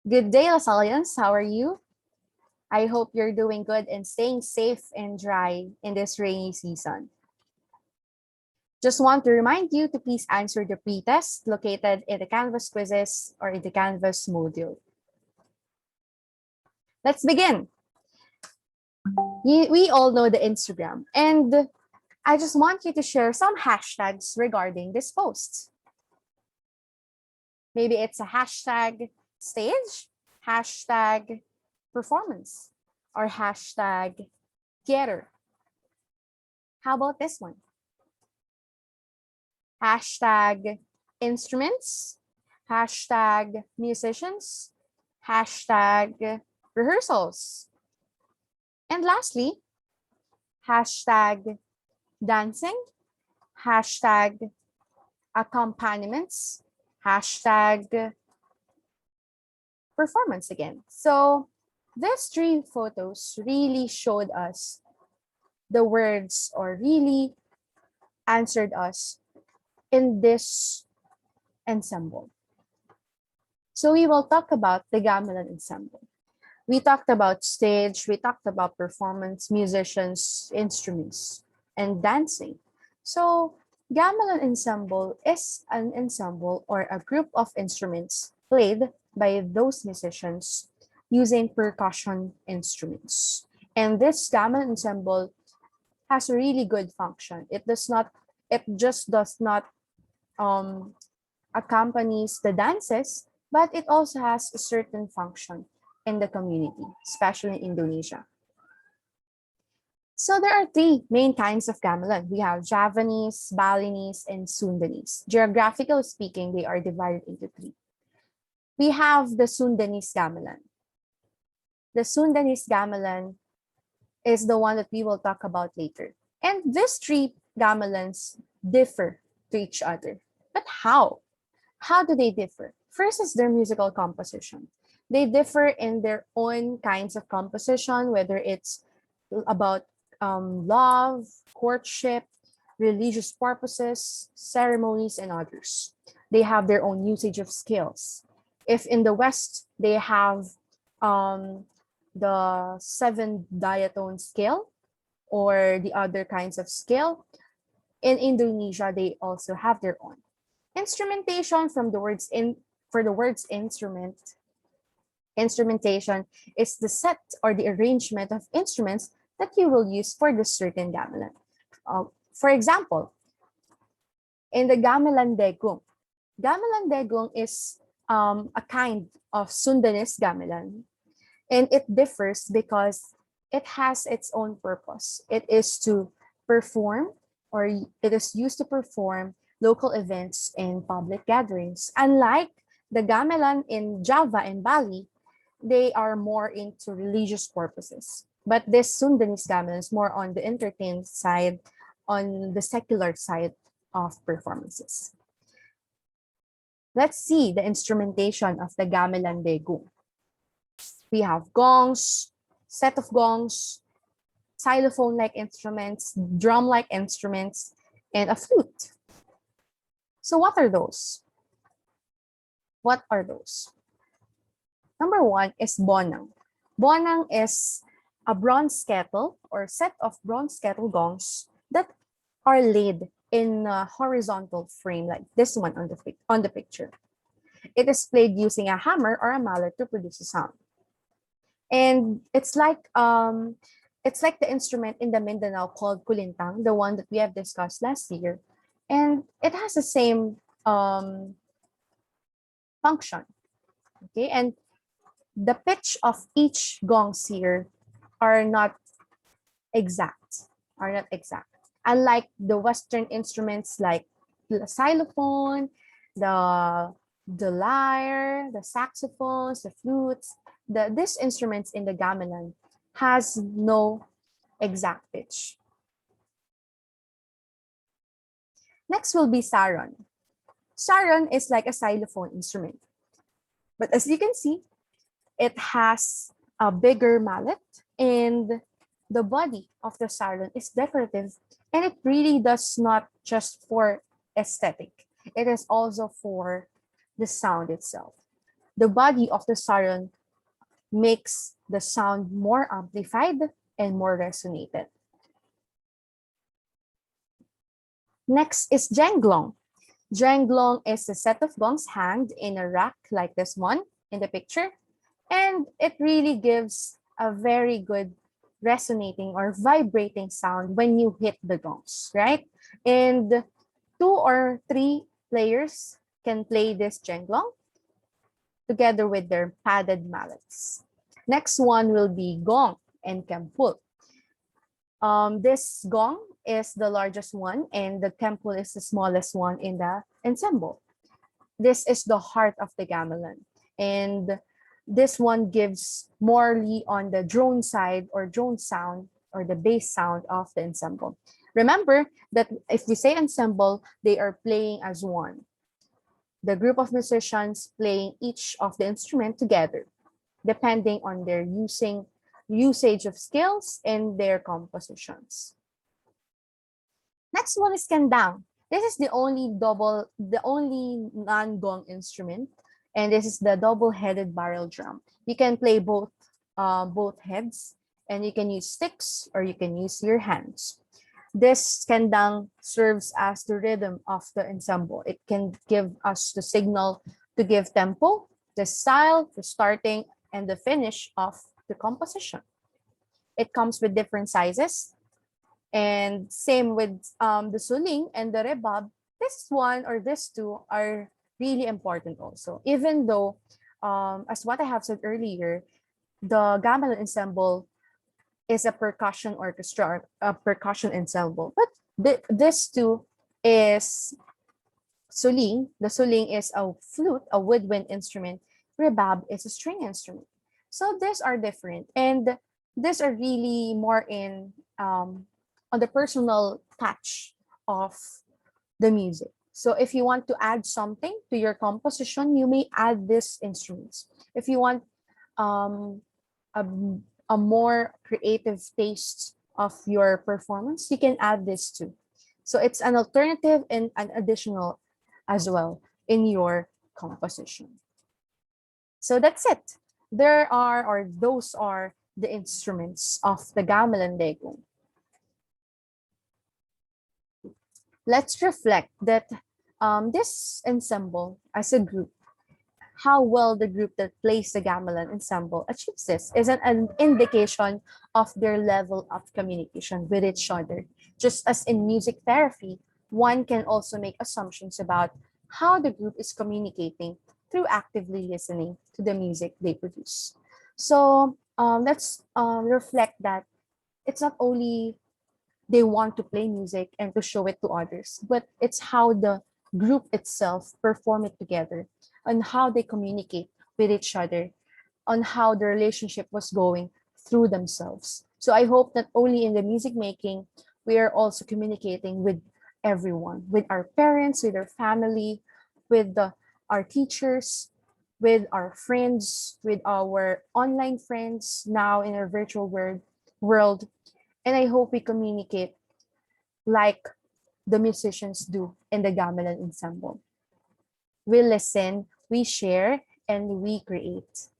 Good day, Lasallians. How are you? I hope you're doing good and staying safe and dry in this rainy season. Just want to remind you to please answer the pre-test located in the Canvas quizzes or in the Canvas module. Let's begin. We all know the Instagram, and I just want you to share some hashtags regarding this post. Maybe it's a hashtag stage, hashtag performance, or hashtag getter. How about this one? Hashtag instruments, hashtag musicians, hashtag rehearsals. And lastly, hashtag dancing, hashtag accompaniments, hashtag performance again. So these three photos really showed us the words or really answered us in this ensemble. So we will talk about the gamelan ensemble. We talked about stage, we talked about performance, musicians, instruments, and dancing. So gamelan ensemble is an ensemble or a group of instruments played by those musicians using percussion instruments. And this gamelan ensemble has a really good function. It just does not accompanies the dances, but it also has a certain function in the community, especially in Indonesia. So there are three main kinds of gamelan. We have Javanese, Balinese, and Sundanese. Geographically speaking, they are divided into three. We have the Sundanese gamelan. The Sundanese gamelan is the one that we will talk about later. And these three gamelans differ to each other. But how? How do they differ? First is their musical composition. They differ in their own kinds of composition, whether it's about love, courtship, religious purposes, ceremonies, and others. They have their own usage of scales. If in the West, they have the 7 diatone scale or the other kinds of scale, in Indonesia, they also have their own. Instrumentation from the words for the words instrumentation is the set or the arrangement of instruments that you will use for the certain gamelan. For example, in the gamelan degong is a kind of Sundanese gamelan, and it differs because it has its own purpose. It is to perform, or it is used to perform local events and public gatherings. Unlike the gamelan in Java and Bali, they are more into religious purposes. But this Sundanese gamelan is more on the entertainment side, on the secular side of performances. Let's see the instrumentation of the gamelan degong. We have gongs, set of gongs, xylophone-like instruments, drum-like instruments, and a flute. So what are those? What are those? Number one is bonang. Bonang is a bronze kettle or set of bronze kettle gongs that are laid in a horizontal frame like this one on the picture. It is played using a hammer or a mallet to produce a sound. And it's like the instrument in the Mindanao called kulintang, the one that we have discussed last year. And it has the same function. Okay, and the pitch of each gongs here are not exact. Unlike the Western instruments like the xylophone, the lyre, the saxophones, the flutes, these instruments in the gamelan has no exact pitch. Next will be SARON. SARON is like a xylophone instrument. But as you can see, it has a bigger mallet, and the body of the SARON is decorative, and it really does not just for aesthetic. It is also for the sound itself. The body of the saron makes the sound more amplified and more resonated. Next is JENGGLONG. JENGGLONG is a set of gongs hanged in a rack like this one in the picture, and it really gives a very good resonating or vibrating sound when you hit the gongs, right? And 2 or 3 players can play this JENGGLONG together with their padded mallets. Next one will be gong and kempul. This gong is the largest one and the kempul is the smallest one in the ensemble. This is the heart of the gamelan. And this one gives morely on the drone side or drone sound or the bass sound of the ensemble. Remember that if we say ensemble, they are playing as one. The group of musicians playing each of the instrument together, depending on their usage of skills and their compositions. Next one is kendang. This is the only non-gong instrument, and this is the double-headed barrel drum. You can play both heads, and you can use sticks or you can use your hands. This kendang serves as the rhythm of the ensemble. It can give us the signal to give tempo, the style, the starting, and the finish of the composition. It comes with different sizes. And same with the suling and the rebab. This one or these two are really important also. Even though, as what I have said earlier, the gamelan ensemble is a percussion orchestra or a percussion ensemble. But this two is suling. The suling is a flute, a woodwind instrument. Rebab is a string instrument. So these are different. And these are really more in on the personal touch of the music. So if you want to add something to your composition, you may add these instruments. If you want a more creative taste of your performance, you can add this too. So it's an alternative and an additional as well in your composition. So that's it. Those are the instruments of the gamelan degong. Let's reflect that this ensemble as a group, how well the group that plays the gamelan ensemble achieves this is an indication of their level of communication with each other. Just as in music therapy, one can also make assumptions about how the group is communicating through actively listening to the music they produce. So let's reflect that it's not only they want to play music and to show it to others, but it's how the group itself perform it together, on how they communicate with each other, on how the relationship was going through themselves. So I hope that only in the music making, we are also communicating with everyone, with our parents, with our family, with our teachers, with our friends, with our online friends now in our virtual world. And I hope we communicate like the musicians do in the gamelan ensemble. We listen, we share, and we create.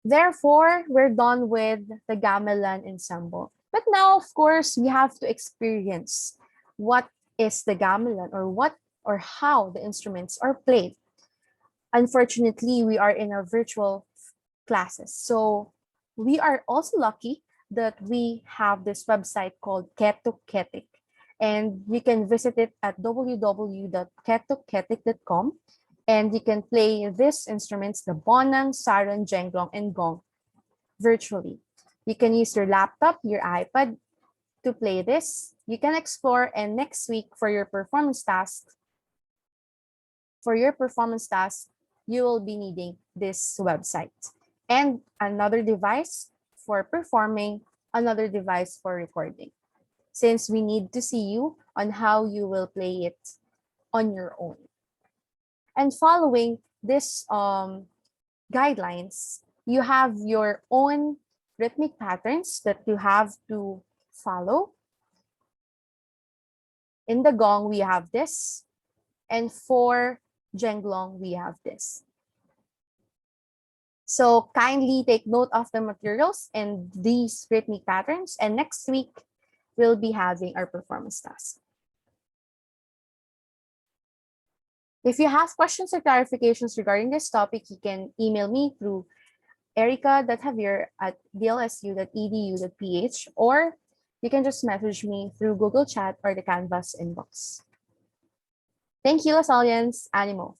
Therefore, we're done with the gamelan ensemble. But now, of course, we have to experience what is the gamelan or how the instruments are played. Unfortunately, we are in our virtual classes. So we are also lucky that we have this website called Ketuk. And you can visit it at www.ketukketik.com. And you can play these instruments, the bonang, saron, jenglong, and gong, virtually. You can use your laptop, your iPad to play this. You can explore, and next week for your performance task, you will be needing this website. And another device for performing, another device for recording, since we need to see you on how you will play it on your own. And following this guidelines, you have your own rhythmic patterns that you have to follow. In the gong, we have this. And for JENGGLONG, we have this. So kindly take note of the materials and these rhythmic patterns. And next week, we'll be having our performance task. If you have questions or clarifications regarding this topic, you can email me through erica.javier@dlsu.edu.ph, or you can just message me through Google Chat or the Canvas inbox. Thank you, Lasalians. Animo.